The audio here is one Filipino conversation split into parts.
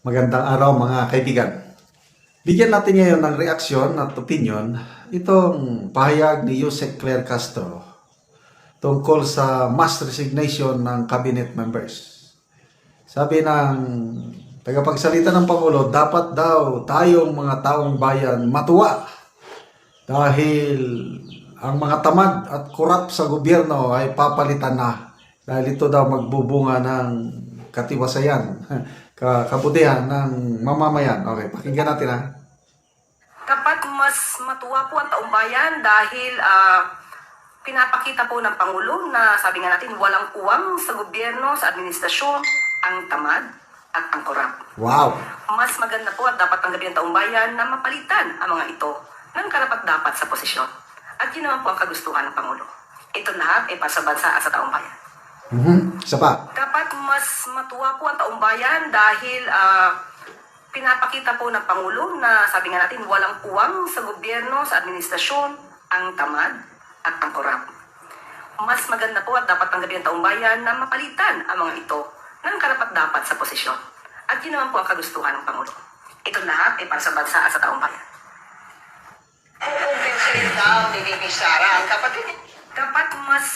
Magandang araw mga kaibigan. Bigyan natin ngayon ng reaksyon at opinion itong pahayag ni Yusek Claire Castro tungkol sa mass resignation ng cabinet members. Sabi ng tagapagsalita ng Pangulo, dapat daw tayong mga taong bayan matuwa dahil ang mga tamad at korap sa gobyerno ay papalitan na dahil ito daw magbubunga ng katiwasayan, kabutihan ng mamamayan. Okay, pakinggan natin ha. Dapat mas matuwa po ang taong bayan dahil pinapakita po ng Pangulo na sabi nga natin walang uwang sa gobyerno, sa administrasyon, ang tamad at ang korap. Wow! Mas maganda po at dapat tanggapin ng taong bayan na mapalitan ang mga ito ng karapat-dapat sa posisyon. At yun naman po ang kagustuhan ng Pangulo. Ito lahat ay para sa bansa at sa taong bayan. Isa pa. Dapat mas matuwa po ang taong bayan dahil pinapakita po ng Pangulo na sabi nga natin walang uwang sa gobyerno, sa administrasyon, ang tamad at ang korap. Mas maganda po at dapat tanggapin ng taong bayan na mapalitan ang mga ito ng karapat-dapat sa posisyon. At yun naman po ang kagustuhan ng Pangulo. Ito lahat ay para sa bansa at sa taong bayan. Kukumbinsihin daw ni Bibi Sara ang kapatid niya. Dapat mas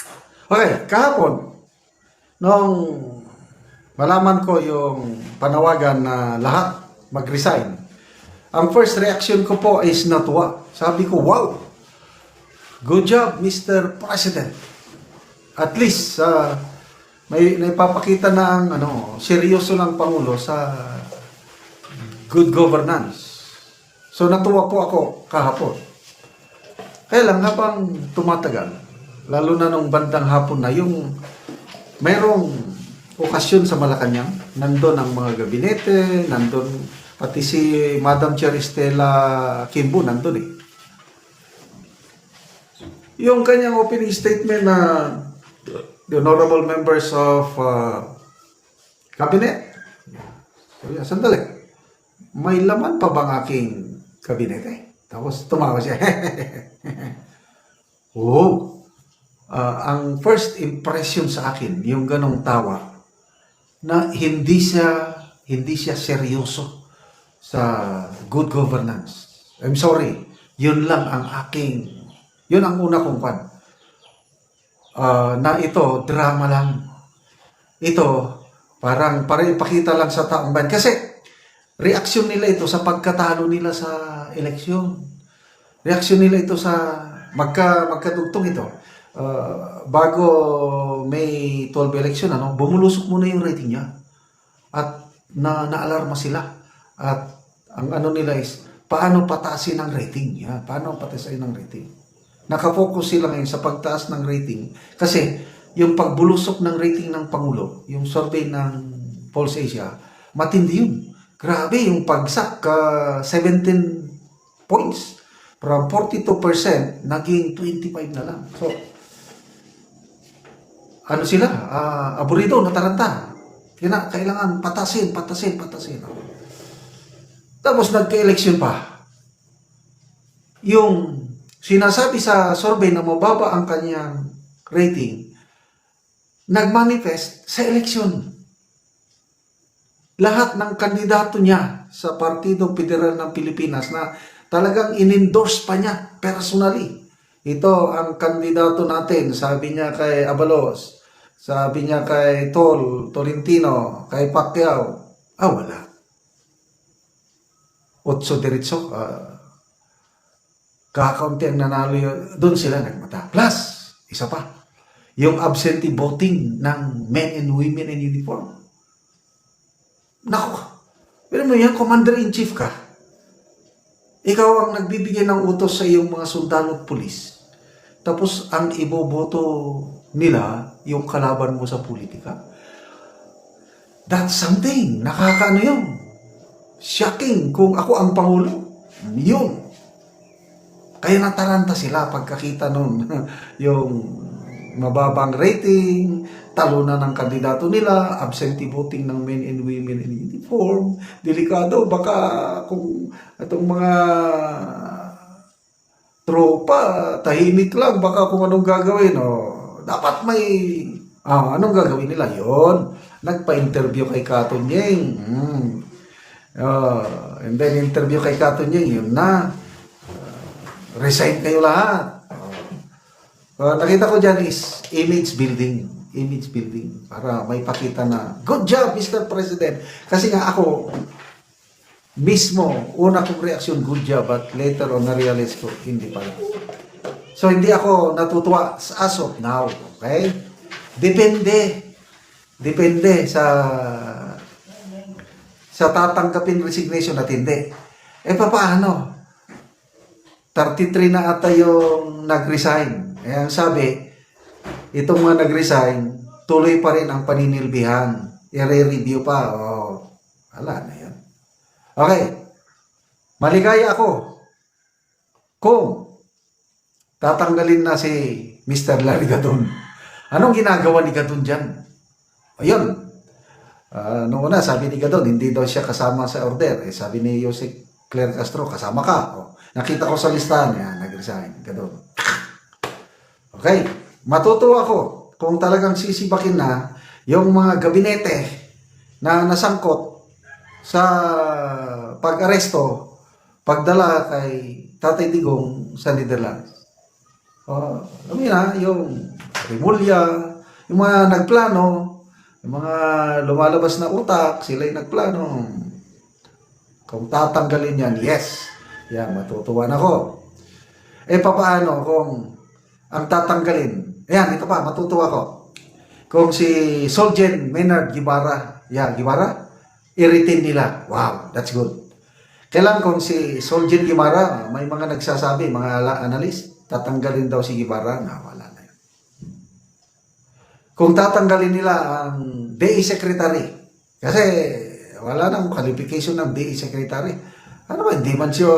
Okay, kahapon, nung malaman ko yung panawagan na lahat mag-resign, ang first reaction ko po is natuwa. Sabi ko, wow! Good job, Mr. President. At least, may naipapakita na ang seryoso ng Pangulo sa good governance. So natuwa po ako kahapon. Kaya lang habang tumatagal, lalo na nung bandang hapon na yung mayroong okasyon sa Malacanang, nandun ang mga gabinete, nandun pati si Madam Chair Stella Kimbo nandun eh. Yung kanyang opening statement na the honorable members of cabinet. So, sandali. May laman pa bang aking kabinete? Tapos tumawa siya. Oh, ang first impression sa akin, yung ganong tawa, na hindi siya seryoso sa good governance. I'm sorry, yun lang ang yun ang una kong pan. Na ito, drama lang. Ito, parang ipakita lang sa taong bayan. Kasi, reaksyon nila ito sa pagkatalo nila sa eleksyon. Reaksyon nila ito sa magkadugtong ito. Bago May 12 election, bumulusok muna yung rating niya. At naalarma sila. At ang nila is, paano patasin ang rating niya? Paano patasin ang rating? Nakafocus sila ngayon sa pagtaas ng rating. Kasi, yung pagbulusok ng rating ng Pangulo, yung survey ng Pulse Asia, matindi yun. Grabe yung pagsak, 17 points. From 42%, naging 25 na lang. So, sila? Aburido, nataranta. Kailangan patasin. Tapos nagka-election pa. Yung sinasabi sa survey na mababa ang kanyang rating, nagmanifest sa eleksyon. Lahat ng kandidato niya sa Partido Federal ng Pilipinas na talagang in-endorse pa niya personally. Ito ang kandidato natin, sabi niya kay Abalos, sabi niya kay Tolentino, kay Pacquiao. Wala. Otso diretso, kakaunti ang nanalo yun. Doon sila nagmata. Plus, isa pa, yung absentee voting ng men and women in uniform. Naku, pero mo yan, commander-in-chief ka. Ikaw ang nagbibigay ng utos sa iyong mga sundalo at pulis. Tapos, ang iboboto nila, yung kalaban mo sa politika. That's something. Nakakaano yun. Shocking. Kung ako ang Pangulo, yun. Kaya nataranta sila pagkakita nun yung mababang rating, talunan ng kandidato nila, absentee voting ng men and women in uniform, delikado, baka kung itong mga tropa, tahimik lang, baka kung anong gagawin, dapat may, anong gagawin nila? Yon, nagpa-interview kay Kato Nyeng. And then interview kay Katunying, yun na. Resign kayo lahat. Nakita ko dyan is image building. Image building. Para may pakita na, good job, Mr. President. Kasi nga ako, mismo, una kong reaksyon, good job, but later on, na-realize ko, hindi pala. So, hindi ako natutuwa as of now. Okay? Depende sa tatanggapin resignation at hindi. Paano? 33 na ata yung nag-resign. Ang sabi, itong mga nag-resign, tuloy pa rin ang paninilbihan. I-review pa. Wala na yan. Okay. Maligaya ako kung tatanggalin na si Mr. Larry Gadon. Anong ginagawa ni Gadon dyan? Ayun. Noong una, sabi ni Gadon, hindi daw siya kasama sa order. Sabi ni Jose Claire Castro, kasama ka. Nakita ko sa listahan, nag-resign. Gadon. Okay. Matutuwa ako kung talagang sisibakin na yung mga gabinete na nasangkot sa pag-aresto, pagdala kay Tatay Digong sa Netherlands. Alam mo na, yung Rimulya, yung mga nagplano, yung mga lumalabas na utak, sila yung nagplano. Kung tatanggalin yan, yes. Yan, matutuwa na ako. Papaano kung ang tatanggalin? Ayan, ito pa, matutuwa ko. Kung si Soljen Maynard Guevara, Guevara, i-retain nila. Wow, that's good. Kailan kung si Soljen Guevara, may mga nagsasabi, mga analyst, tatanggalin daw si Guevara, wala na yun. Kung tatanggalin nila ang DE Secretary, kasi wala nang qualification ng DE Secretary. Ano ba, hindi man siya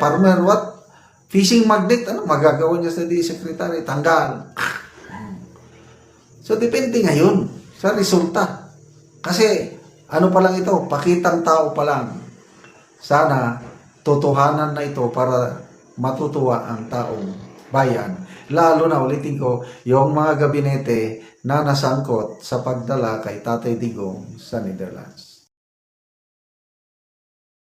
farmer, what? Fishing magnet, magagawa niya sa DE Secretary? Tanggal. So, depende ngayon sa resulta. Kasi, ano pa lang ito, pakitang tao pa lang. Sana, totohanan na ito para matutuwa ang taong bayan. Lalo na, ulitin ko, yung mga gabinete na nasangkot sa pagdala kay Tatay Digong sa Netherlands.